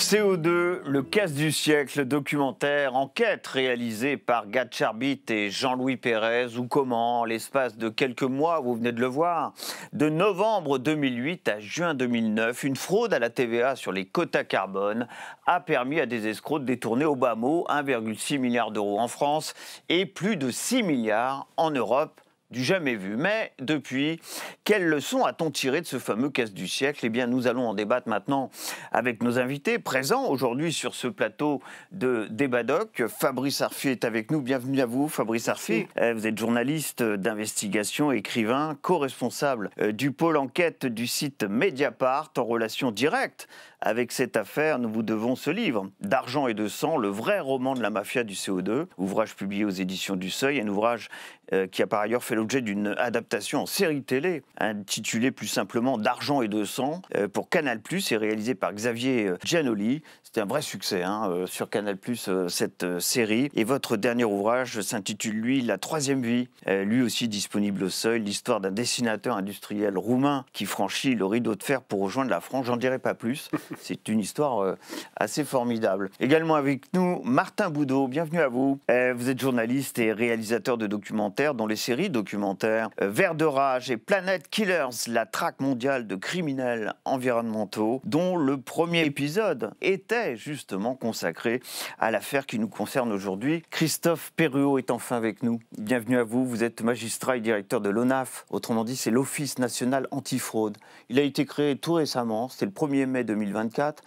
CO2, le casse du siècle, documentaire, enquête réalisée par Gad Charbit et Jean-Louis Pérez, ou comment, en l'espace de quelques mois, vous venez de le voir, de novembre 2008 à juin 2009, une fraude à la TVA sur les quotas carbone a permis à des escrocs de détourner au bas mot 1,6 milliard d'euros en France et plus de 6 milliards en Europe. Du jamais vu. Mais depuis, quelles leçons a-t-on tiré de ce fameux casse du siècle? Eh bien, nous allons en débattre maintenant avec nos invités présents aujourd'hui sur ce plateau de Débat-Doc. Fabrice Arfi est avec nous. Bienvenue à vous, Fabrice Arfi. Vous êtes journaliste d'investigation, écrivain, co-responsable du pôle enquête du site Mediapart, en relation directe avec cette affaire. Nous vous devons ce livre, D'argent et de sang, le vrai roman de la mafia du CO2, ouvrage publié aux éditions du Seuil, un ouvrage qui a par ailleurs fait l'objet d'une adaptation en série télé, intitulée plus simplement D'argent et de sang, pour Canal+, et réalisé par Xavier Giannoli. C'était un vrai succès sur Canal+, cette série. Et votre dernier ouvrage s'intitule, lui, La troisième vie, lui aussi disponible au Seuil, l'histoire d'un dessinateur industriel roumain qui franchit le rideau de fer pour rejoindre la France. J'en dirai pas plus. C'est une histoire assez formidable. Également avec nous, Martin Boudot. Bienvenue à vous. Vous êtes journaliste et réalisateur de documentaires, dont les séries documentaires Vert de rage et Planet Killers, la traque mondiale de criminels environnementaux, dont le premier épisode était justement consacré à l'affaire qui nous concerne aujourd'hui. Christophe Perruot est enfin avec nous. Bienvenue à vous. Vous êtes magistrat et directeur de l'ONAF. Autrement dit, c'est l'Office national antifraude. Il a été créé tout récemment, c'était le 1er mai 2024,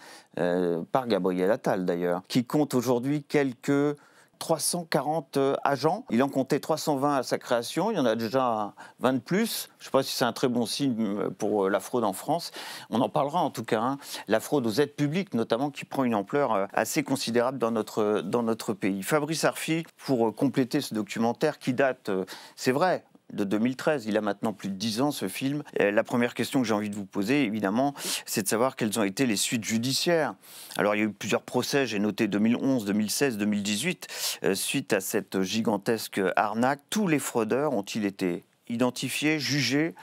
par Gabriel Attal d'ailleurs, qui compte aujourd'hui quelques 340 agents. Il en comptait 320 à sa création, il y en a déjà 20 de plus. Je ne sais pas si c'est un très bon signe pour la fraude en France. On en parlera en tout cas. La fraude aux aides publiques notamment, qui prend une ampleur assez considérable dans notre pays. Fabrice Arfi, pour compléter ce documentaire qui date, c'est vrai, de 2013. Il a maintenant plus de 10 ans, ce film. La première question que j'ai envie de vous poser, évidemment, c'est de savoir quelles ont été les suites judiciaires. Alors, il y a eu plusieurs procès, j'ai noté 2011, 2016, 2018. Suite à cette gigantesque arnaque, tous les fraudeurs ont-ils été identifiés, jugés?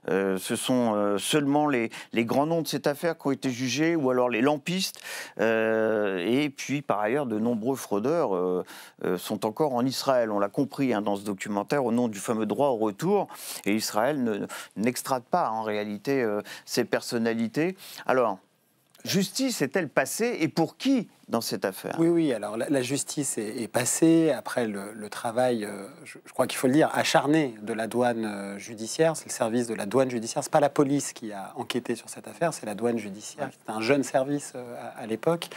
Ce sont seulement les grands noms de cette affaire qui ont été jugés, ou alors les lampistes. Et puis, par ailleurs, de nombreux fraudeurs sont encore en Israël. On l'a compris dans ce documentaire, au nom du fameux droit au retour. Et Israël n'extrade pas, en réalité, ces personnalités. Alors, justice est-elle passée, et pour qui dans cette affaire? Oui, alors la justice est passée après le travail, je crois qu'il faut le dire, acharné de la douane judiciaire. C'est le service de la douane judiciaire, c'est pas la police qui a enquêté sur cette affaire, c'est la douane judiciaire. C'est un jeune service à l'époque.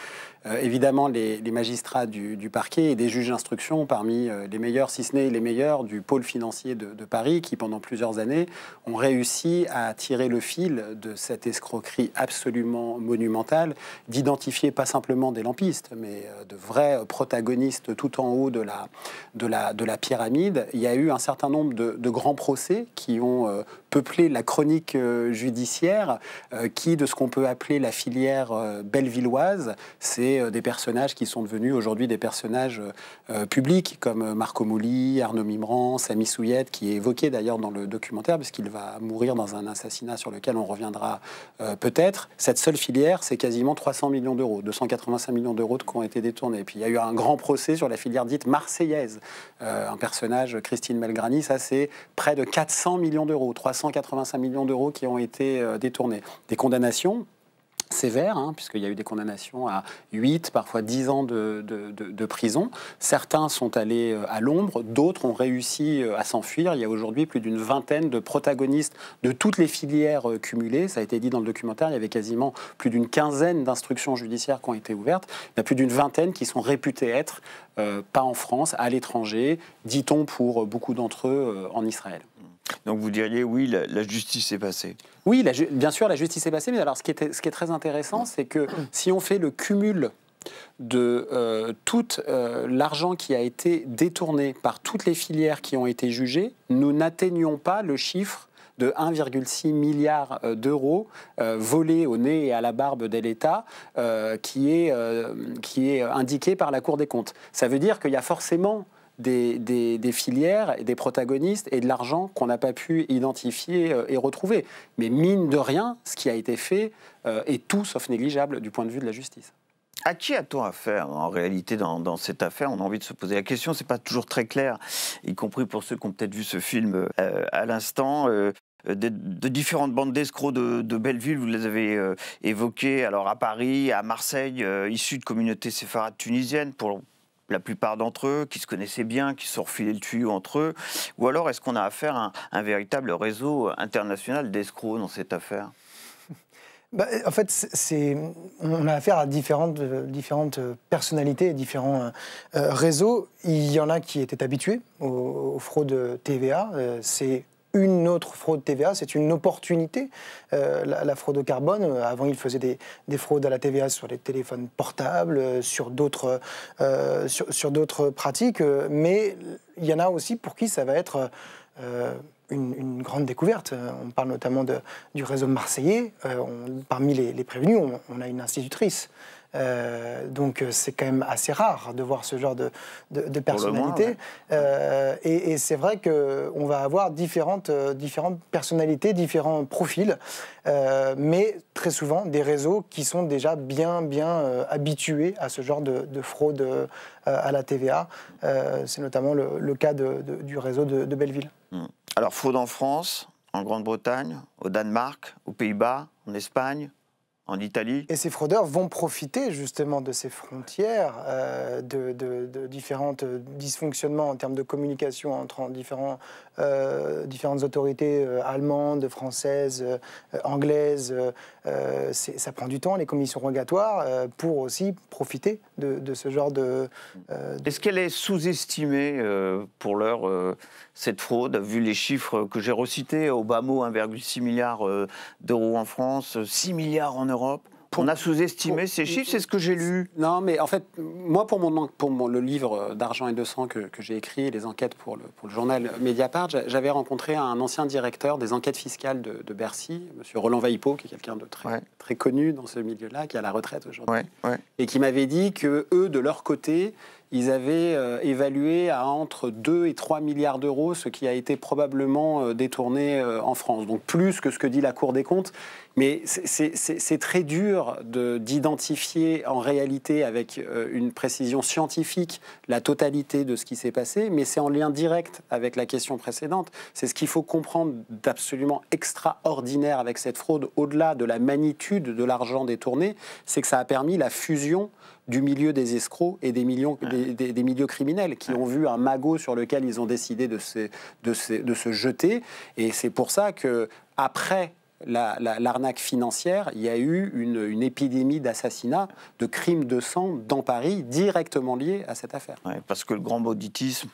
Évidemment, les magistrats du parquet et des juges d'instruction, parmi les meilleurs, si ce n'est les meilleurs, du pôle financier de Paris, qui pendant plusieurs années ont réussi à tirer le fil de cette escroquerie absolument monumentale, d'identifier pas simplement des lampistes, mais de vrais protagonistes tout en haut de la pyramide. Il y a eu un certain nombre de grands procès qui ont peuplé la chronique judiciaire, qui, de ce qu'on peut appeler la filière bellevilloise, c'est des personnages qui sont devenus aujourd'hui des personnages publics, comme Marco Mouli, Arnaud Mimran, Samy Souiette, qui est évoqué d'ailleurs dans le documentaire, puisqu'il va mourir dans un assassinat sur lequel on reviendra peut-être. Cette seule filière, c'est quasiment 300 millions d'euros, 285 millions d'euros qui ont été détournés. Et puis il y a eu un grand procès sur la filière dite marseillaise. Un personnage, Christine Melgrani, ça c'est près de 400 millions d'euros, 385 millions d'euros qui ont été détournés. Des condamnations sévères, puisqu'il y a eu des condamnations à 8, parfois 10 ans de prison. Certains sont allés à l'ombre, d'autres ont réussi à s'enfuir. Il y a aujourd'hui plus d'une vingtaine de protagonistes de toutes les filières cumulées. Ça a été dit dans le documentaire, il y avait quasiment plus d'une quinzaine d'instructions judiciaires qui ont été ouvertes. Il y a plus d'une vingtaine qui sont réputées être, pas en France, à l'étranger, dit-on pour beaucoup d'entre eux en Israël. Donc vous diriez, oui, la justice est passée. Oui, bien sûr, la justice est passée, mais alors ce qui est très intéressant, c'est que si on fait le cumul de tout l'argent qui a été détourné par toutes les filières qui ont été jugées, nous n'atteignons pas le chiffre de 1,6 milliard d'euros volés au nez et à la barbe de l'État, qui est indiqué par la Cour des comptes. Ça veut dire qu'il y a forcément des filières, des protagonistes et de l'argent qu'on n'a pas pu identifier et retrouver. Mais mine de rien, ce qui a été fait est tout sauf négligeable du point de vue de la justice. À qui a-t-on affaire en réalité dans cette affaire? On a envie de se poser la question, c'est pas toujours très clair, y compris pour ceux qui ont peut-être vu ce film à l'instant. De différentes bandes d'escrocs de Belleville, vous les avez évoquées, alors à Paris, à Marseille, issus de communautés séfarades tunisiennes pour la plupart d'entre eux, qui se connaissaient bien, qui se sont refilés le tuyau entre eux, ou alors est-ce qu'on a affaire à un véritable réseau international d'escrocs dans cette affaire? En fait, on a affaire à différentes personnalités, différents réseaux. Il y en a qui étaient habitués aux fraudes TVA. C'est une autre fraude TVA, c'est une opportunité. La fraude au carbone, avant, ils faisaient des fraudes à la TVA sur les téléphones portables, sur d'autres pratiques. Mais il y en a aussi pour qui ça va être une grande découverte. On parle notamment du réseau marseillais. Parmi les prévenus, on a une institutrice. Donc c'est quand même assez rare de voir ce genre de personnalité. Et c'est vrai qu'on va avoir différentes personnalités, différents profils, mais très souvent des réseaux qui sont déjà bien habitués à ce genre de fraude à la TVA. C'est notamment le cas du réseau de Belleville. Alors fraude en France, en Grande-Bretagne, au Danemark, aux Pays-Bas, en Espagne, en Italie. Et ces fraudeurs vont profiter justement de ces frontières, de différents dysfonctionnements en termes de communication entre différentes autorités allemandes, françaises, anglaises. Ça prend du temps, les commissions rogatoires, pour aussi profiter de ce genre de... Est-ce qu'elle est sous-estimée pour l'heure, cette fraude, vu les chiffres que j'ai recités, au bas mot 1,6 milliard d'euros en France, 6 milliards en Europe? On a sous-estimé ces chiffres, c'est ce que j'ai lu. Non, mais en fait, moi, pour le livre d'Argent et de sang que j'ai écrit, les enquêtes pour le journal Mediapart, j'avais rencontré un ancien directeur des enquêtes fiscales de Bercy, M. Roland Vaillipot, qui est quelqu'un de très connu dans ce milieu-là, qui est à la retraite aujourd'hui, et qui m'avait dit que eux, de leur côté, ils avaient évalué à entre 2 et 3 milliards d'euros ce qui a été probablement détourné en France. Donc plus que ce que dit la Cour des comptes. Mais c'est très dur d'identifier en réalité avec une précision scientifique la totalité de ce qui s'est passé, mais c'est en lien direct avec la question précédente. C'est ce qu'il faut comprendre d'absolument extraordinaire avec cette fraude, au-delà de la magnitude de l'argent détourné, c'est que ça a permis la fusion du milieu des escrocs et des milieux criminels qui ont vu un magot sur lequel ils ont décidé de se jeter. Et c'est pour ça qu'après l'arnaque financière, il y a eu une épidémie d'assassinats, de crimes de sang dans Paris, directement liés à cette affaire. Ouais, parce que le grand banditisme,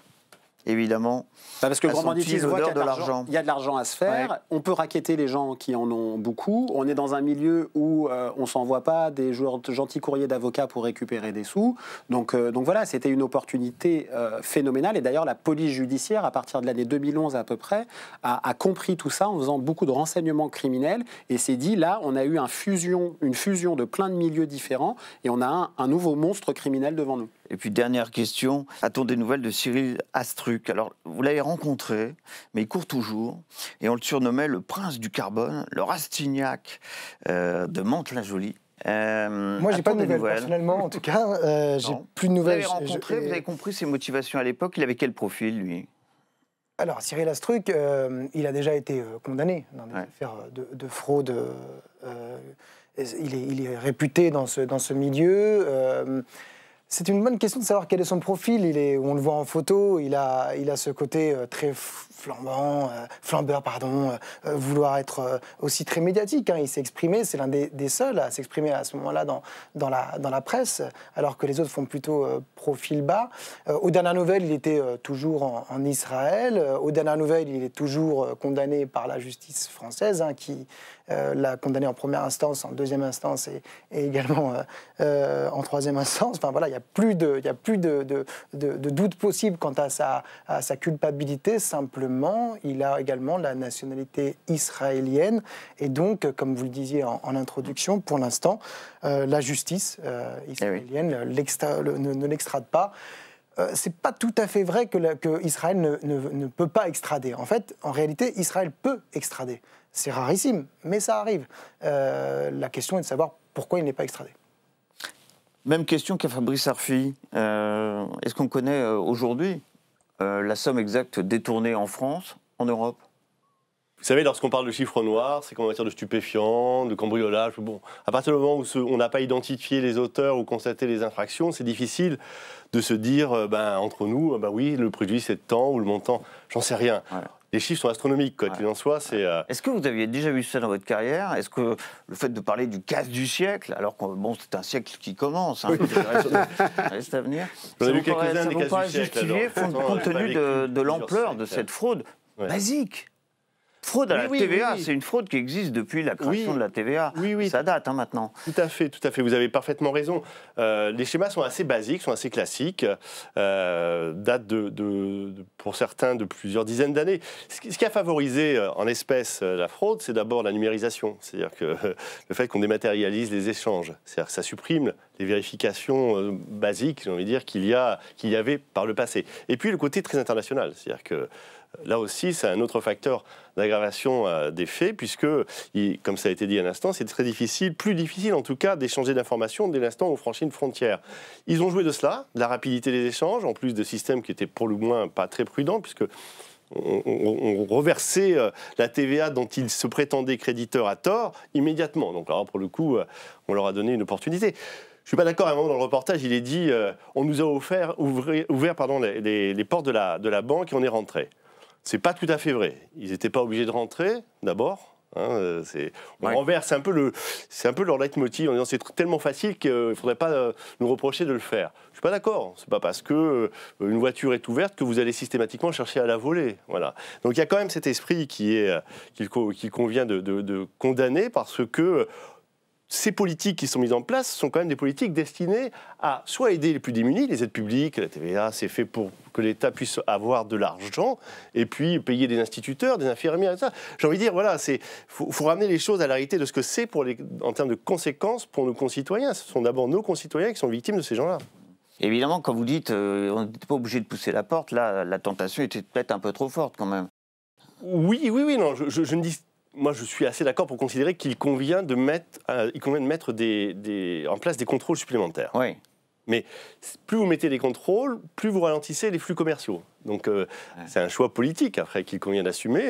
évidemment, parce que le grand banditisme voit qu'il y a de l'argent à se faire. Ouais. On peut racketter les gens qui en ont beaucoup. On est dans un milieu où on ne s'envoie pas des gentils courriers d'avocats pour récupérer des sous. Donc voilà, c'était une opportunité phénoménale. Et d'ailleurs, la police judiciaire, à partir de l'année 2011 à peu près, a compris tout ça en faisant beaucoup de renseignements criminels et s'est dit, là, on a eu une fusion de plein de milieux différents et on a un nouveau monstre criminel devant nous. Et puis, dernière question, a-t-on des nouvelles de Cyril Astruc? Alors, vous l'avez rencontré, mais il court toujours, et on le surnommait le prince du carbone, le Rastignac de Mantes-la-Jolie. Moi, j'ai pas de nouvelles, personnellement, en tout cas. J'ai plus de nouvelles. Vous l'avez rencontré, vous avez compris ses motivations à l'époque. Il avait quel profil, lui? Alors, Cyril Astruc, il a déjà été condamné dans des affaires de fraude. Il est réputé dans ce milieu. C'est une bonne question de savoir quel est son profil. On le voit en photo, il a ce côté très flambeur, vouloir être aussi très médiatique. Il s'est exprimé, c'est l'un des seuls à s'exprimer à ce moment-là dans la presse, alors que les autres font plutôt profil bas. Aux dernières nouvelles, il était toujours en Israël. Aux dernières nouvelles, il est toujours condamné par la justice française, qui l'a condamné en première instance, en deuxième instance et également en troisième instance. Enfin voilà, il n'y a plus de doute possible quant à sa culpabilité. Simplement, il a également la nationalité israélienne. Et donc, comme vous le disiez en introduction, pour l'instant, la justice israélienne ne l'extrade pas. C'est pas tout à fait vrai que Israël ne peut pas extrader. En réalité, Israël peut extrader. C'est rarissime, mais ça arrive. La question est de savoir pourquoi il n'est pas extradé. Même question qu'à Fabrice Arfi. Est-ce qu'on connaît aujourd'hui la somme exacte détournée en France, en Europe? Vous savez, lorsqu'on parle de chiffres noirs, c'est qu'en matière de stupéfiants, de cambriolage, bon, à partir du moment où on n'a pas identifié les auteurs ou constaté les infractions, c'est difficile de se dire, entre nous, oui, le préjudice c'est de temps ou le montant, j'en sais rien. Ouais. Les chiffres sont astronomiques, quoi qu'il en soit. Est-ce que vous aviez déjà vu ça dans votre carrière? Est-ce que le fait de parler du casse du siècle, alors que c'est un siècle qui commence, hein, reste à venir, ça vous paraît justifié compte tenu de l'ampleur de cette fraude basique? Fraude à la TVA, c'est une fraude qui existe depuis la création de la TVA. Ça date maintenant. Tout à fait. Vous avez parfaitement raison. Les schémas sont assez basiques, sont assez classiques, datent pour certains de plusieurs dizaines d'années. Ce qui a favorisé en espèces la fraude, c'est d'abord la numérisation. C'est-à-dire que le fait qu'on dématérialise les échanges, c'est-à-dire que ça supprime les vérifications basiques, j'ai envie de dire, qu'il y avait par le passé. Et puis le côté très international, c'est-à-dire que là aussi, c'est un autre facteur d'aggravation des faits, puisque, comme ça a été dit à l'instant, c'est très difficile, plus difficile en tout cas, d'échanger d'informations dès l'instant où on franchit une frontière. Ils ont joué de cela, de la rapidité des échanges, en plus de systèmes qui étaient pour le moins pas très prudents, puisque on reversait la TVA dont ils se prétendaient créditeurs à tort immédiatement. Donc alors, pour le coup, on leur a donné une opportunité. Je ne suis pas d'accord, à un moment dans le reportage, il est dit on nous a ouvert les portes de la banque et on est rentré. C'est pas tout à fait vrai. Ils n'étaient pas obligés de rentrer, d'abord. On renverse un peu leur leitmotiv en disant c'est tellement facile qu'il ne faudrait pas nous reprocher de le faire. Je ne suis pas d'accord. Ce n'est pas parce qu'une voiture est ouverte que vous allez systématiquement chercher à la voler. Voilà. Donc il y a quand même cet esprit qu'il convient de condamner, parce que ces politiques qui sont mises en place sont quand même des politiques destinées à soit aider les plus démunis, les aides publiques, la TVA, c'est fait pour que l'État puisse avoir de l'argent, et puis payer des instituteurs, des infirmières, et ça. J'ai envie de dire, voilà, faut ramener les choses à la réalité de ce que c'est en termes de conséquences pour nos concitoyens. Ce sont d'abord nos concitoyens qui sont victimes de ces gens-là. Évidemment, quand vous dites on n'était pas obligé de pousser la porte, là, la tentation était peut-être un peu trop forte quand même. Oui, non, je ne dis... Moi, je suis assez d'accord pour considérer qu'il convient de mettre en place des contrôles supplémentaires. Oui. Mais plus vous mettez des contrôles, plus vous ralentissez les flux commerciaux. Donc, c'est un choix politique, après, qu'il convient d'assumer.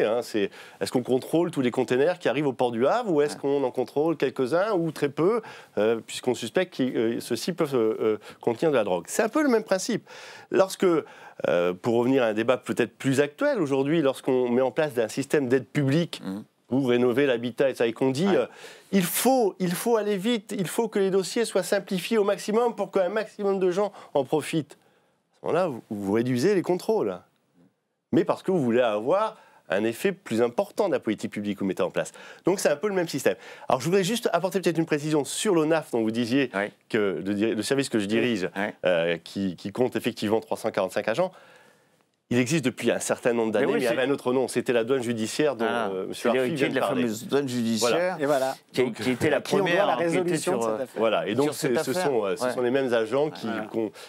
Est-ce qu'on contrôle tous les containers qui arrivent au port du Havre, ou est-ce qu'on en contrôle quelques-uns, ou très peu, puisqu'on suspecte que ceux-ci peuvent contenir de la drogue? C'est un peu le même principe. Pour revenir à un débat peut-être plus actuel aujourd'hui, lorsqu'on met en place un système d'aide publique, pour rénover l'habitat et qu'on dit il faut aller vite, il faut que les dossiers soient simplifiés au maximum pour qu'un maximum de gens en profitent. À ce moment-là, vous réduisez les contrôles. Mais parce que vous voulez avoir un effet plus important de la politique publique que vous mettez en place. Donc c'est un peu le même système. Alors je voudrais juste apporter peut-être une précision sur l'ONAF dont vous disiez que le service que je dirige, qui compte effectivement 345 agents. Il existe depuis un certain nombre d'années, mais il y avait un autre nom. C'était la douane judiciaire dont M. Arfi vient de la fameuse douane judiciaire, qui était la première la résolution de cette affaire. Voilà. Et donc, ce sont les mêmes agents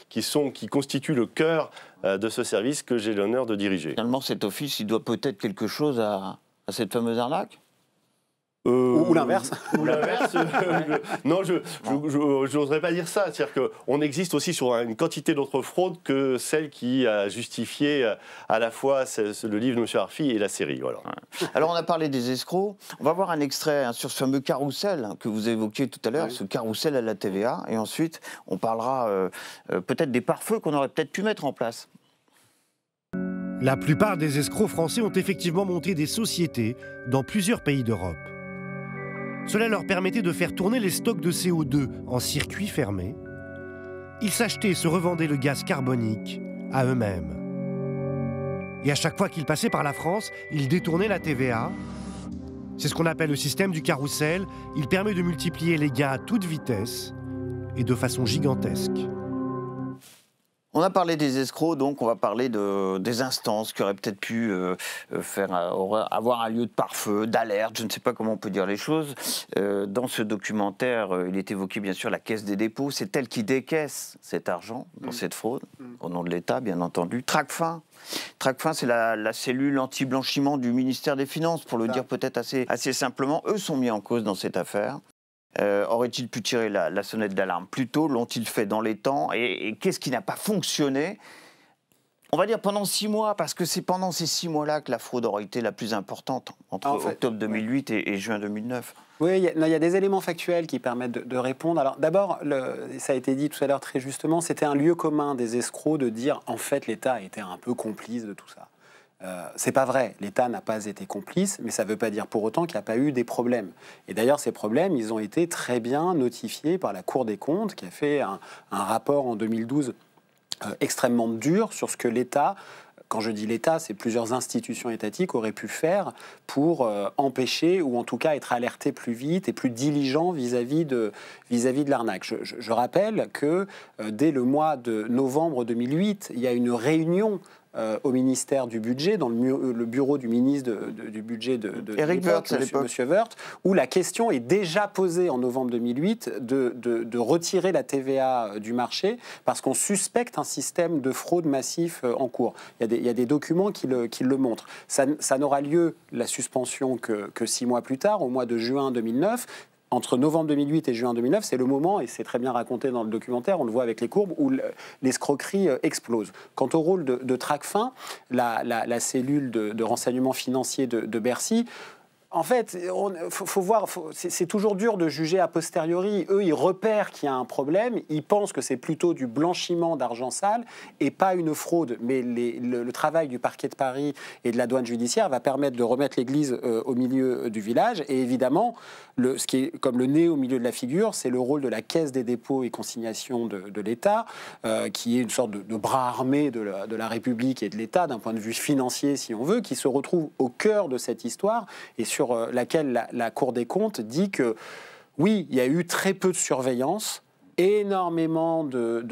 qui constituent le cœur de ce service que j'ai l'honneur de diriger. Finalement, cet office, il doit peut-être quelque chose à cette fameuse arnaque ? Ou l'inverse. Non, je n'oserais pas dire ça. C'est-à-dire qu'on existe aussi sur une quantité d'autres fraudes que celle qui a justifié à la fois le livre de M. Arfi et la série. Voilà. Alors, on a parlé des escrocs. On va voir un extrait sur ce fameux carrousel que vous évoquiez tout à l'heure, ce carrousel à la TVA. Et ensuite, on parlera peut-être des pare-feux qu'on aurait peut-être pu mettre en place. La plupart des escrocs français ont effectivement monté des sociétés dans plusieurs pays d'Europe. Cela leur permettait de faire tourner les stocks de CO2 en circuit fermé. Ils s'achetaient et se revendaient le gaz carbonique à eux-mêmes. Et à chaque fois qu'ils passaient par la France, ils détournaient la TVA. C'est ce qu'on appelle le système du carrousel. Il permet de multiplier les gains à toute vitesse et de façon gigantesque. On a parlé des escrocs, donc on va parler des instances qui auraient peut-être pu avoir un lieu de pare-feu, d'alerte, je ne sais pas comment on peut dire les choses. Dans ce documentaire, il est évoqué bien sûr la Caisse des dépôts, c'est elle qui décaisse cet argent dans cette fraude, au nom de l'État bien entendu. Tracfin, c'est la cellule anti-blanchiment du ministère des Finances, pour le dire peut-être assez simplement. Eux sont mis en cause dans cette affaire. Aurait-il pu tirer la sonnette d'alarme plus tôt? L'ont-ils fait dans les temps? Et qu'est-ce qui n'a pas fonctionné? On va dire pendant 6 mois, parce que c'est pendant ces 6 mois-là que la fraude aurait été la plus importante, entre octobre 2008 et juin 2009. Oui, il y a des éléments factuels qui permettent de répondre. Alors d'abord, ça a été dit tout à l'heure très justement, c'était un lieu commun des escrocs de dire en fait l'État a été un peu complice de tout ça. C'est pas vrai, l'État n'a pas été complice, mais ça ne veut pas dire pour autant qu'il n'y a pas eu des problèmes. Et d'ailleurs, ces problèmes, ils ont été très bien notifiés par la Cour des comptes, qui a fait un rapport en 2012 extrêmement dur sur ce que l'État, quand je dis l'État, c'est plusieurs institutions étatiques auraient pu faire pour empêcher ou en tout cas être alertés plus vite et plus diligents vis-à-vis de l'arnaque. Je rappelle que dès le mois de novembre 2008, il y a une réunion au ministère du Budget, dans le bureau du ministre du Budget de Éric Woerth, à l'époque. Monsieur Woerth, où la question est déjà posée en novembre 2008 de retirer la TVA du marché parce qu'on suspecte un système de fraude massif en cours. Il y a des documents qui le montrent. Ça n'aura lieu, la suspension, que 6 mois plus tard, au mois de juin 2009. Entre novembre 2008 et juin 2009, c'est le moment, et c'est très bien raconté dans le documentaire, on le voit avec les courbes, où l'escroquerie explose. Quant au rôle de Tracfin, la cellule de renseignement financier de Bercy, en fait, faut voir, c'est toujours dur de juger a posteriori. Eux, ils repèrent qu'il y a un problème, ils pensent que c'est plutôt du blanchiment d'argent sale et pas une fraude. Mais le travail du parquet de Paris et de la douane judiciaire va permettre de remettre l'église au milieu du village. Et évidemment, ce qui est comme le nez au milieu de la figure, c'est le rôle de la Caisse des dépôts et consignations de l'État, qui est une sorte de bras armé de la République et de l'État, d'un point de vue financier, si on veut, qui se retrouve au cœur de cette histoire et sur laquelle la Cour des comptes dit que, oui, il y a eu très peu de surveillance, énormément de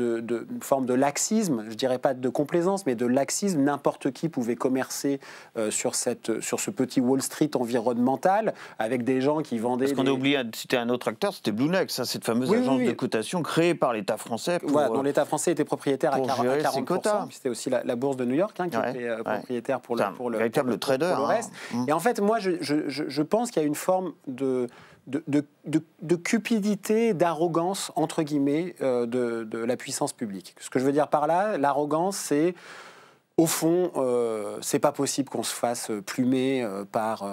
formes de laxisme, je dirais pas de complaisance, mais de laxisme. N'importe qui pouvait commercer sur ce petit Wall Street environnemental avec des gens qui vendaient... Parce qu'on a oublié de citer un autre acteur, c'était Blue Nex, cette fameuse agence de cotation créée par l'État français. Dont l'État français était propriétaire à 40%. C'était aussi la bourse de New York qui était propriétaire pour le véritable trader. Pour le reste. Et en fait, moi, je pense qu'il y a une forme de cupidité, d'arrogance, entre guillemets, de la puissance publique. Ce que je veux dire par là, l'arrogance, c'est, au fond, c'est pas possible qu'on se fasse plumer par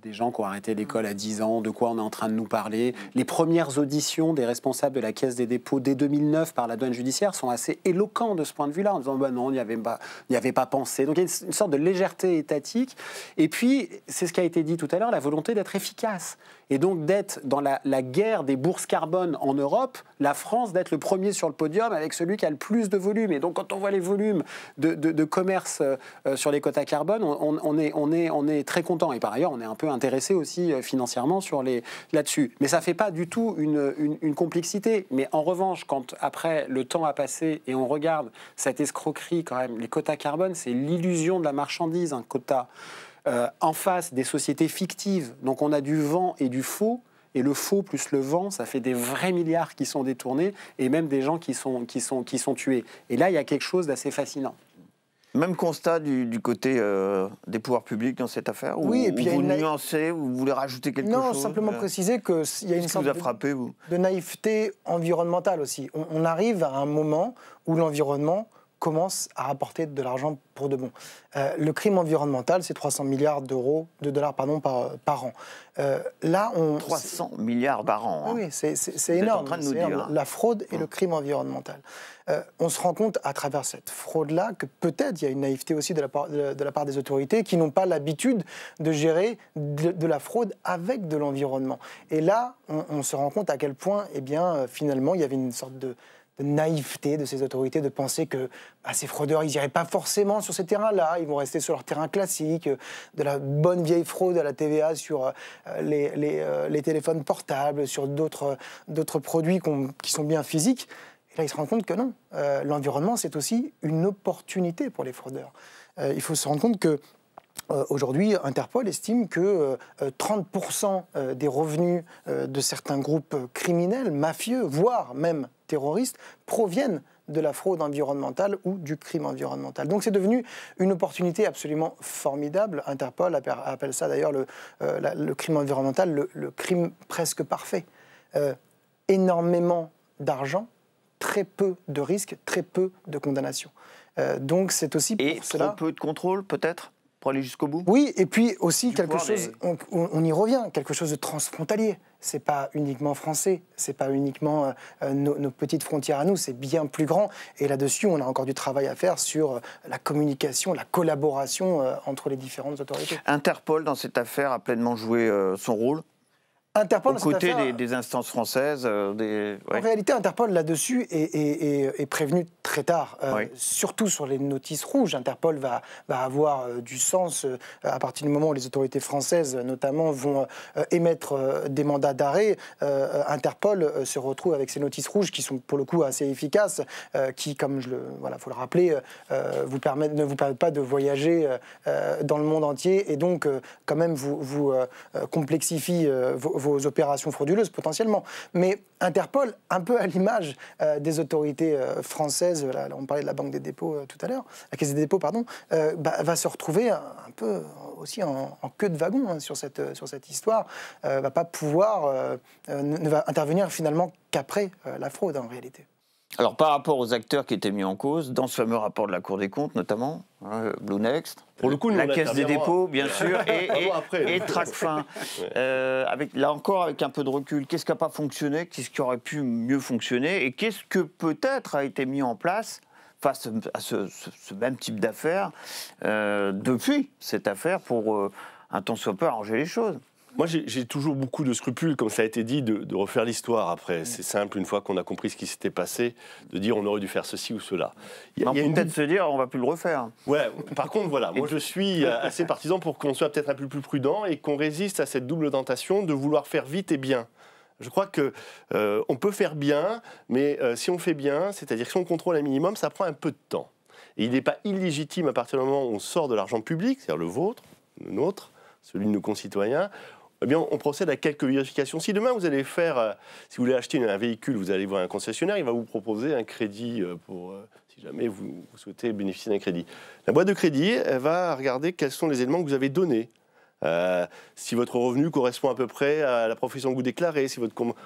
des gens qui ont arrêté l'école à 10 ans, de quoi on est en train de nous parler. Les premières auditions des responsables de la Caisse des dépôts dès 2009 par la douane judiciaire sont assez éloquents de ce point de vue-là, en disant bah non, on n'y avait pas pensé. Donc il y a une sorte de légèreté étatique. Et puis, c'est ce qui a été dit tout à l'heure, la volonté d'être efficace. Et donc d'être dans la guerre des bourses carbone en Europe, la France d'être le premier sur le podium avec celui qui a le plus de volume. Et donc quand on voit les volumes de commerce sur les quotas carbone, on est très content. Et par ailleurs, on est un peu intéressé aussi financièrement là-dessus. Mais ça ne fait pas du tout une complexité. Mais en revanche, quand après le temps a passé et on regarde cette escroquerie quand même, les quotas carbone, c'est l'illusion de la marchandise, un quota. En face des sociétés fictives. Donc on a du vent et du faux, et le faux plus le vent, ça fait des vrais milliards qui sont détournés, et même des gens qui sont tués. Et là, il y a quelque chose d'assez fascinant. Même constat du côté des pouvoirs publics dans cette affaire? Oui, et puis vous nuancez, vous voulez rajouter quelque chose? Non, simplement préciser qu'il y a une sorte de naïveté environnementale aussi. On arrive à un moment où l'environnement commence à rapporter de l'argent pour de bon. Le crime environnemental, c'est 300 milliards de dollars par an. Là, 300 milliards par an. Oui, c'est énorme. La fraude et le crime environnemental. On se rend compte à travers cette fraude-là que peut-être il y a une naïveté aussi de la part des autorités qui n'ont pas l'habitude de gérer de la fraude avec de l'environnement. Et là, on se rend compte à quel point, finalement, il y avait une sorte de naïveté de ces autorités de penser que ces fraudeurs, ils n'iraient pas forcément sur ces terrains-là, ils vont rester sur leur terrain classique, de la bonne vieille fraude à la TVA sur les téléphones portables, sur d'autres produits qui sont bien physiques. Et là, ils se rendent compte que non, l'environnement, c'est aussi une opportunité pour les fraudeurs. Il faut se rendre compte que aujourd'hui, Interpol estime que 30% des revenus de certains groupes criminels, mafieux, voire même terroristes, proviennent de la fraude environnementale ou du crime environnemental. Donc c'est devenu une opportunité absolument formidable. Interpol appelle ça d'ailleurs le crime environnemental le crime presque parfait. énormément d'argent, très peu de risques, très peu de condamnations. Donc c'est aussi pour cela... trop peu de contrôle, peut-être, pour aller jusqu'au bout? Oui, et puis aussi quelque pouvoir chose, on y revient, quelque chose de transfrontalier. C'est pas uniquement français, c'est pas uniquement nos petites frontières à nous, c'est bien plus grand. Et là-dessus, on a encore du travail à faire sur la communication, la collaboration entre les différentes autorités. Interpol, dans cette affaire, a pleinement joué son rôle Interpol, aux côtés des instances françaises. En réalité, Interpol, là-dessus, est prévenu très tard, surtout sur les notices rouges. Interpol va avoir du sens à partir du moment où les autorités françaises, notamment, vont émettre des mandats d'arrêt. Interpol se retrouve avec ces notices rouges qui sont, pour le coup, assez efficaces, qui, comme faut le rappeler, ne vous permettent pas de voyager dans le monde entier et donc, quand même, vous complexifient vos opérations frauduleuses potentiellement. Mais Interpol, un peu à l'image des autorités françaises, là, on parlait de la Banque des dépôts tout à l'heure, la Caisse des dépôts, pardon, va se retrouver un peu aussi en queue de wagon sur cette histoire, va pas pouvoir, ne va intervenir finalement qu'après la fraude en réalité. Alors, par rapport aux acteurs qui étaient mis en cause, dans ce fameux rapport de la Cour des comptes, notamment, Blue Next, pour le coup, la Caisse des dépôts, bien sûr, et Tracfin. Là encore, avec un peu de recul, qu'est-ce qui n'a pas fonctionné? Qu'est-ce qui aurait pu mieux fonctionner? Et qu'est-ce que peut-être a été mis en place face à ce même type d'affaires depuis cette affaire pour, un tant soit peu, arranger les choses? Moi, j'ai toujours beaucoup de scrupules, comme ça a été dit, de refaire l'histoire après. C'est simple, une fois qu'on a compris ce qui s'était passé, de dire on aurait dû faire ceci ou cela. On peut peut-être se dire on ne va plus le refaire. Ouais, par contre, voilà, moi je suis assez partisan pour qu'on soit peut-être un peu plus prudent et qu'on résiste à cette double tentation de vouloir faire vite et bien. Je crois qu'on peut faire bien, mais si on fait bien, c'est-à-dire que si on contrôle un minimum, ça prend un peu de temps. Et il n'est pas illégitime à partir du moment où on sort de l'argent public, c'est-à-dire le vôtre, le nôtre, celui de nos concitoyens, eh bien, on procède à quelques vérifications. Si demain, vous allez si vous voulez acheter un véhicule, vous allez voir un concessionnaire, il va vous proposer un crédit si jamais vous souhaitez bénéficier d'un crédit. La boîte de crédit, elle va regarder quels sont les éléments que vous avez donnés. Si votre revenu correspond à peu près à la profession que vous déclarez,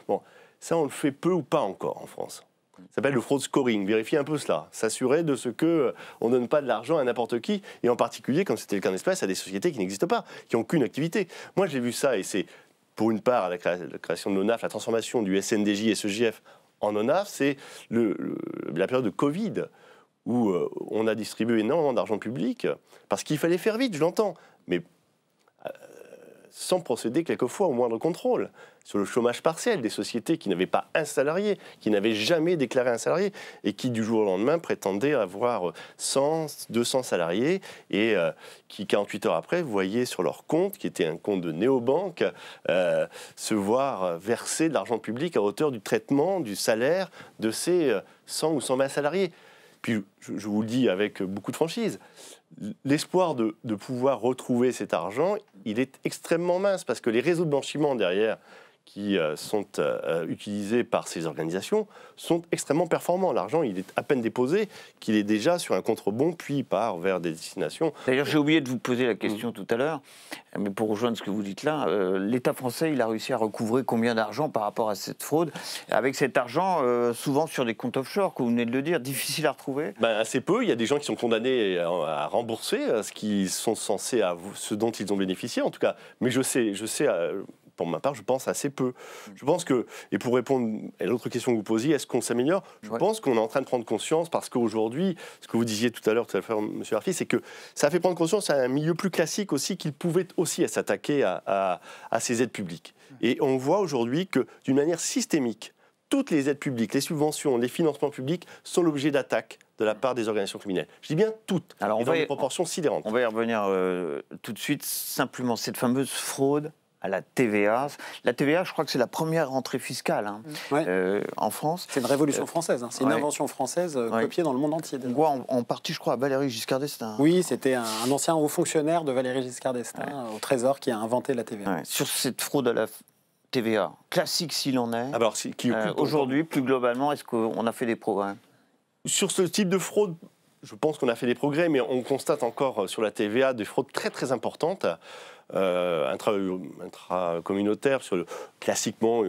bon, ça, on le fait peu ou pas encore en France. Ça s'appelle le fraud scoring. Vérifier un peu cela. S'assurer de ce qu'on ne donne pas de l'argent à n'importe qui, et en particulier, comme c'était le cas en Espagne, à des sociétés qui n'existent pas, qui n'ont qu'une activité. Moi, j'ai vu ça, et c'est pour une part la création de l'ONAF, la transformation du SNDJ et SEJF en ONAF, c'est la période de Covid, où on a distribué énormément d'argent public, parce qu'il fallait faire vite, je l'entends, mais sans procéder quelquefois au moindre contrôle. Sur le chômage partiel, des sociétés qui n'avaient pas un salarié, qui n'avaient jamais déclaré un salarié, et qui du jour au lendemain prétendaient avoir 100, 200 salariés, et qui 48 heures après voyaient sur leur compte, qui était un compte de néobanque, se voir verser de l'argent public à hauteur du traitement, du salaire de ces 100 ou 120 salariés. Puis je vous le dis avec beaucoup de franchise, l'espoir de pouvoir retrouver cet argent, il est extrêmement mince, parce que les réseaux de blanchiment derrière, qui sont utilisés par ces organisations, sont extrêmement performants. L'argent, il est à peine déposé qu'il est déjà sur un compte rebond, puis il part vers des destinations. D'ailleurs, j'ai oublié de vous poser la question tout à l'heure, mais pour rejoindre ce que vous dites là, l'État français, il a réussi à recouvrer combien d'argent par rapport à cette fraude? Avec cet argent, souvent sur des comptes offshore, comme vous venez de le dire, difficile à retrouver? Assez peu. Il y a des gens qui sont condamnés à rembourser ce qu'ils sont censés, ce dont ils ont bénéficié, en tout cas. Mais je sais pour ma part, je pense assez peu. Je pense que, et pour répondre à l'autre question que vous posiez, est-ce qu'on s'améliore? Je pense qu'on est en train de prendre conscience, parce qu'aujourd'hui, ce que vous disiez tout à l'heure, M. Arfi, c'est que ça fait prendre conscience à un milieu plus classique aussi qu'il pouvait aussi s'attaquer à ces aides publiques. Et on voit aujourd'hui que, d'une manière systémique, toutes les aides publiques, les subventions, les financements publics sont l'objet d'attaques de la part des organisations criminelles. Je dis bien toutes, dans des proportions sidérantes. On va y revenir tout de suite. Simplement, cette fameuse fraude à la TVA. La TVA, je crois que c'est la première rentrée fiscale en France. C'est une révolution française, c'est une invention française copiée dans le monde entier. On voit en partie, je crois, à Valéry Giscard d'Estaing. Oui, c'était un ancien haut fonctionnaire de Valéry Giscard d'Estaing au Trésor qui a inventé la TVA. Sur cette fraude à la TVA, classique s'il en est, alors, aujourd'hui, plus globalement, est-ce qu'on a fait des progrès? Sur ce type de fraude, je pense qu'on a fait des progrès, mais on constate encore sur la TVA des fraudes très très importantes. Intracommunautaire, classiquement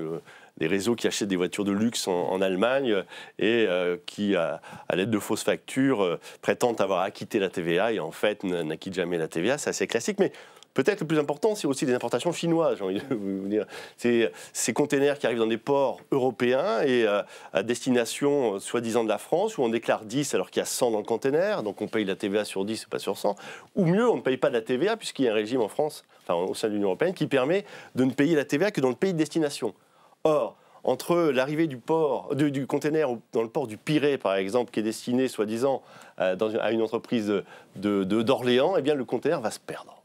des réseaux qui achètent des voitures de luxe en Allemagne et qui, à l'aide de fausses factures, prétendent avoir acquitté la TVA et en fait n'acquittent jamais la TVA. C'est assez classique, mais peut-être le plus important, c'est aussi les importations chinoises, j'ai envie de vous dire. C'est ces containers qui arrivent dans des ports européens et à destination soi-disant de la France, où on déclare 10 alors qu'il y a 100 dans le container, donc on paye la TVA sur 10 et pas sur 100. Ou mieux, on ne paye pas de la TVA, puisqu'il y a un régime en France, enfin au sein de l'Union européenne, qui permet de ne payer la TVA que dans le pays de destination. Or, entre l'arrivée du container dans le port du Pirée, par exemple, qui est destiné, soi-disant, à une entreprise d'Orléans, eh bien, le container va se perdre.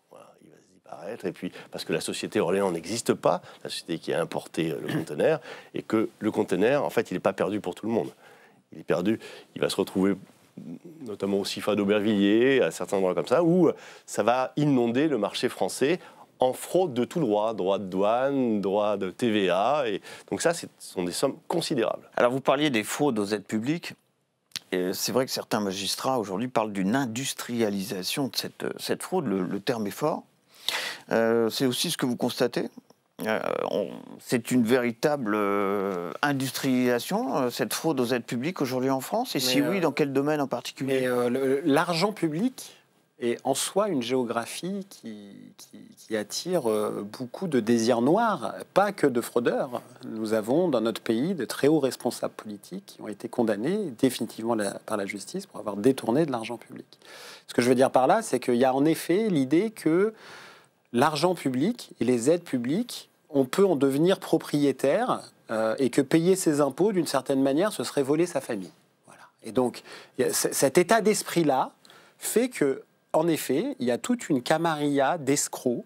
Et puis, parce que la société Orléans n'existe pas, la société qui a importé le conteneur, et que le conteneur, en fait, il n'est pas perdu pour tout le monde. Il est perdu, il va se retrouver notamment au CIFA d'Aubervilliers, à certains endroits comme ça, où ça va inonder le marché français en fraude de tout droit de douane, droit de TVA, et donc ça, ce sont des sommes considérables. Alors, vous parliez des fraudes aux aides publiques. Et c'est vrai que certains magistrats, aujourd'hui, parlent d'une industrialisation de cette fraude. Le terme est fort. C'est aussi ce que vous constatez. C'est une véritable industrialisation, cette fraude aux aides publiques aujourd'hui en France. Et si oui, dans quel domaine en particulier? L'argent public est en soi une géographie qui attire beaucoup de désirs noirs, pas que de fraudeurs. Nous avons dans notre pays de très hauts responsables politiques qui ont été condamnés définitivement par la justice pour avoir détourné de l'argent public. Ce que je veux dire par là, c'est qu'il y a en effet l'idée que l'argent public et les aides publiques, on peut en devenir propriétaire et que payer ses impôts, d'une certaine manière, ce serait voler sa famille. Voilà. Et donc, cet état d'esprit-là fait que, en effet, il y a toute une camarilla d'escrocs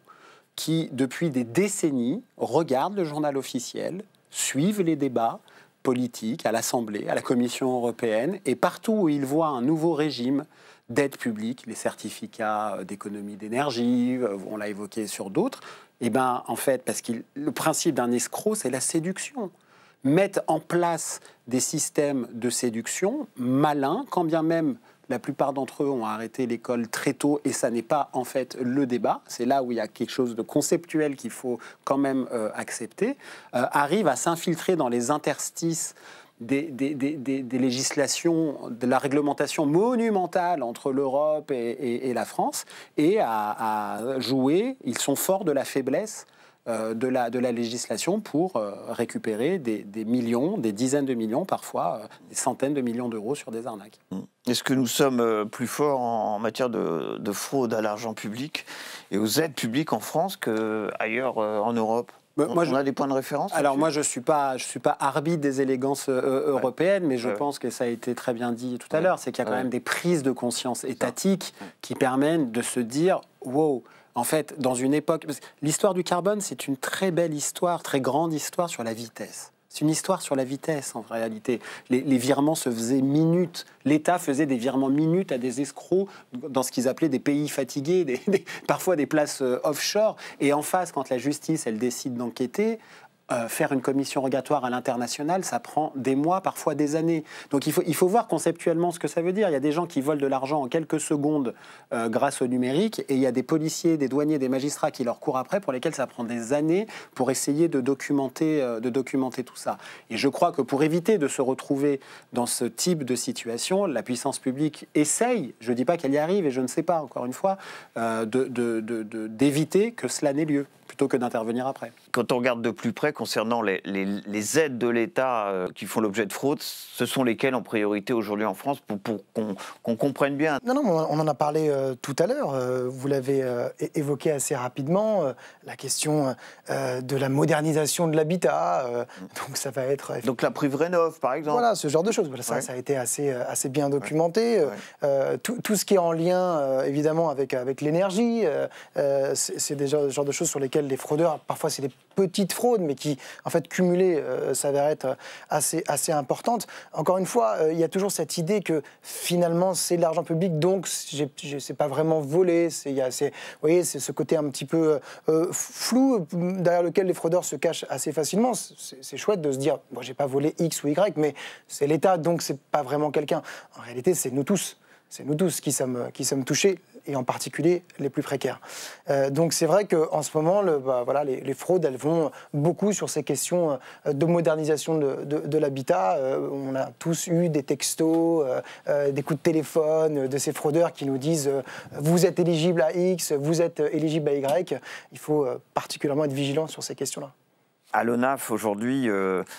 qui, depuis des décennies, regardent le journal officiel, suivent les débats politiques à l'Assemblée, à la Commission européenne, et partout où ils voient un nouveau régime d'aide publique, les certificats d'économie d'énergie, on l'a évoqué sur d'autres, et ben en fait, parce que le principe d'un escroc, c'est la séduction. Mettre en place des systèmes de séduction malins, quand bien même la plupart d'entre eux ont arrêté l'école très tôt, et ça n'est pas en fait le débat, c'est là où il y a quelque chose de conceptuel qu'il faut quand même accepter, arrivent à s'infiltrer dans les interstices des législations, de la réglementation monumentale entre l'Europe et la France, et à jouer, ils sont forts de la faiblesse de la législation pour récupérer des millions, des dizaines de millions, parfois des centaines de millions d'euros sur des arnaques. Est-ce que nous sommes plus forts en matière de fraude à l'argent public et aux aides publiques en France qu'ailleurs en Europe? On a des points de référence? Alors moi, je ne suis pas arbitre des élégances européennes, mais je pense que ça a été très bien dit tout à l'heure, c'est qu'il y a quand même des prises de conscience étatiques qui permettent de se dire « wow ». En fait, dans une époque... L'histoire du carbone, c'est une très belle histoire, très grande histoire sur la vitesse. C'est une histoire sur la vitesse, en réalité. Les virements se faisaient minutes. L'État faisait des virements minutes à des escrocs dans ce qu'ils appelaient des pays fatigués, parfois des places offshore. Et en face, quand la justice, elle décide d'enquêter, faire une commission rogatoire à l'international, ça prend des mois, parfois des années. Donc il faut voir conceptuellement ce que ça veut dire. Il y a des gens qui volent de l'argent en quelques secondes grâce au numérique, et il y a des policiers, des douaniers, des magistrats qui leur courent après, pour lesquels ça prend des années pour essayer de documenter tout ça. Et je crois que pour éviter de se retrouver dans ce type de situation, la puissance publique essaye, je ne dis pas qu'elle y arrive, et je ne sais pas, encore une fois, d'éviter que cela n'ait lieu, plutôt que d'intervenir après. Quand on regarde de plus près concernant les aides de l'État qui font l'objet de fraude, ce sont lesquelles en priorité aujourd'hui en France pour qu'on comprenne bien? Non, on en a parlé tout à l'heure. Vous l'avez évoqué assez rapidement, la question de la modernisation de l'habitat. Donc ça va être... Donc la Priv-Rénov, par exemple. Voilà, ce genre de choses. Voilà, ça a été assez bien documenté. Tout ce qui est en lien, évidemment, avec l'énergie, c'est des genres de choses sur lesquelles les fraudeurs, parfois c'est des petites fraudes, mais qui, en fait, cumulées, s'avèrent être assez importantes. Encore une fois, il y a toujours cette idée que, finalement, c'est de l'argent public, donc c'est pas vraiment volé. Vous voyez, c'est ce côté un petit peu flou, derrière lequel les fraudeurs se cachent assez facilement. C'est chouette de se dire, bon, j'ai pas volé X ou Y, mais c'est l'État, donc c'est pas vraiment quelqu'un. En réalité, c'est nous tous. c'est nous tous qui sommes touchés, et en particulier les plus précaires. Donc c'est vrai qu'en ce moment, voilà, les fraudes, elles vont beaucoup sur ces questions de modernisation de l'habitat. On a tous eu des textos, des coups de téléphone de ces fraudeurs qui nous disent vous êtes éligible à X, vous êtes éligible à Y. Il faut particulièrement être vigilant sur ces questions-là. À l'ONAF, aujourd'hui,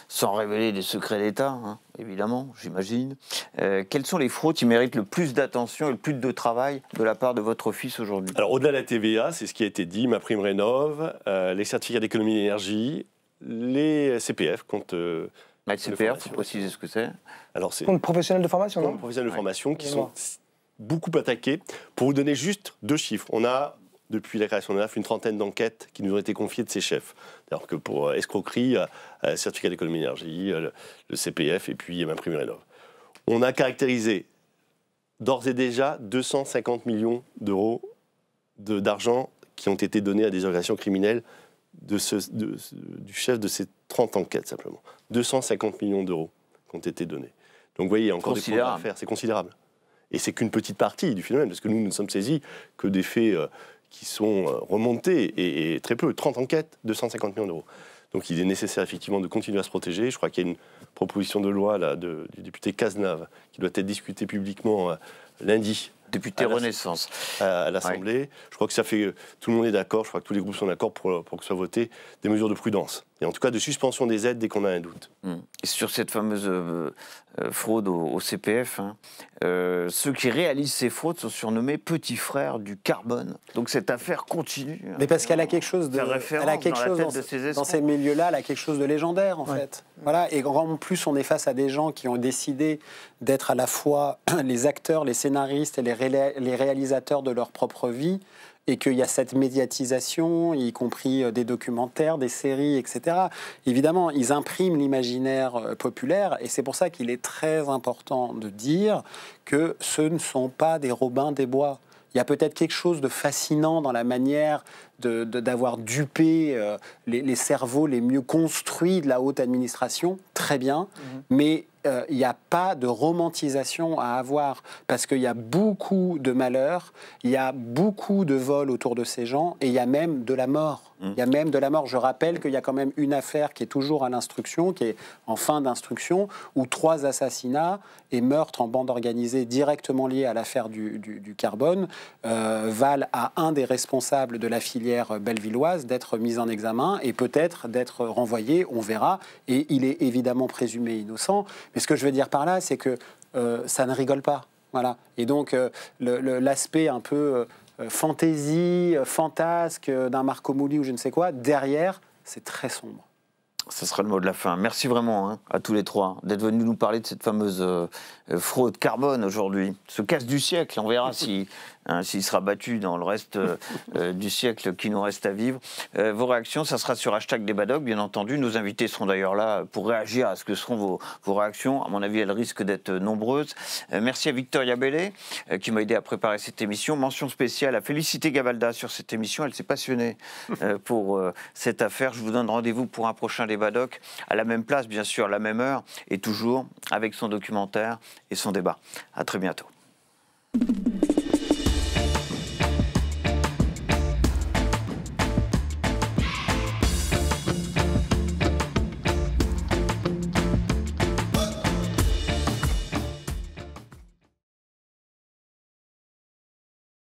sans révéler des secrets d'État, hein, évidemment, j'imagine, quelles sont les fraudes qui méritent le plus d'attention et le plus de travail de la part de votre office aujourd'hui? Alors, au-delà de la TVA, c'est ce qui a été dit, MaPrimeRénov', les certificats d'économie d'énergie, les CPF, compte... Le CPF, il faut préciser ce que c'est. Alors, c'est compte professionnel de formation, non? Professionnels de formation qui sont beaucoup attaqués. Pour vous donner juste 2 chiffres, on a, depuis la création de l'ONAF, une trentaine d'enquêtes qui nous ont été confiées de ces chefs. Alors que pour escroquerie, certificat d'économie d'énergie, le CPF et puis MaPrimeRénov'. On a caractérisé d'ores et déjà 250 millions d'euros d'argent qui ont été donnés à des organisations criminelles du chef de ces 30 enquêtes, simplement. 250 millions d'euros qui ont été donnés. Donc vous voyez, il y a encore des progrès à faire, c'est considérable. Et c'est qu'une petite partie du phénomène, parce que nous ne sommes saisis que des faits qui sont remontés, et très peu, 30 enquêtes, 250 millions d'euros. Donc il est nécessaire effectivement de continuer à se protéger. Je crois qu'il y a une proposition de loi là, du député Cazenave qui doit être discutée publiquement lundi. Député Renaissance. À l'Assemblée. Ouais. Je crois que ça fait... Tout le monde est d'accord, je crois que tous les groupes sont d'accord pour que soient votées des mesures de prudence. Et en tout cas de suspension des aides dès qu'on a un doute. Et sur cette fameuse fraude au CPF, hein, ceux qui réalisent ces fraudes sont surnommés petits frères du carbone. Donc cette affaire continue. Mais parce qu'elle a quelque chose de... Elle a quelque chose dans ces milieux-là, elle a quelque chose de légendaire, en fait. Voilà. Et en plus, on est face à des gens qui ont décidé d'être à la fois les acteurs, les scénaristes et les réalisateurs de leur propre vie, et qu'il y a cette médiatisation, y compris des documentaires, des séries, etc. Évidemment, ils impriment l'imaginaire populaire, et c'est pour ça qu'il est très important de dire que ce ne sont pas des Robins des Bois. Il y a peut-être quelque chose de fascinant dans la manière d'avoir dupé les cerveaux les mieux construits de la haute administration, très bien, mais il n'y a pas de romantisation à avoir, parce qu'il y a beaucoup de malheurs, il y a beaucoup de vols autour de ces gens, et il y a même de la mort. Il y a même de la mort. Je rappelle qu'il y a quand même une affaire qui est toujours à l'instruction, qui est en fin d'instruction, où 3 assassinats et meurtres en bande organisée directement liés à l'affaire du carbone valent à un des responsables de la filière bellevilloise d'être mis en examen et peut-être d'être renvoyé, on verra, et il est évidemment présumé innocent. Mais ce que je veux dire par là, c'est que ça ne rigole pas. Voilà. Et donc l'aspect un peu... fantaisie, fantasque d'un Marco Mouli ou je ne sais quoi, derrière, c'est très sombre. Ce sera le mot de la fin. Merci vraiment à tous les 3 d'être venus nous parler de cette fameuse fraude carbone aujourd'hui. Ce casse du siècle, on verra s'il sera battu dans le reste du siècle qui nous reste à vivre. Vos réactions, ça sera sur #Débadoc, bien entendu. Nos invités seront d'ailleurs là pour réagir à ce que seront vos réactions. À mon avis, elles risquent d'être nombreuses. Merci à Victoria Bellé qui m'a aidé à préparer cette émission. Mention spéciale à Félicité Gavalda sur cette émission. Elle s'est passionnée pour cette affaire. Je vous donne rendez-vous pour un prochain Débadoc à la même place, bien sûr, à la même heure, et toujours avec son documentaire et son débat. À très bientôt.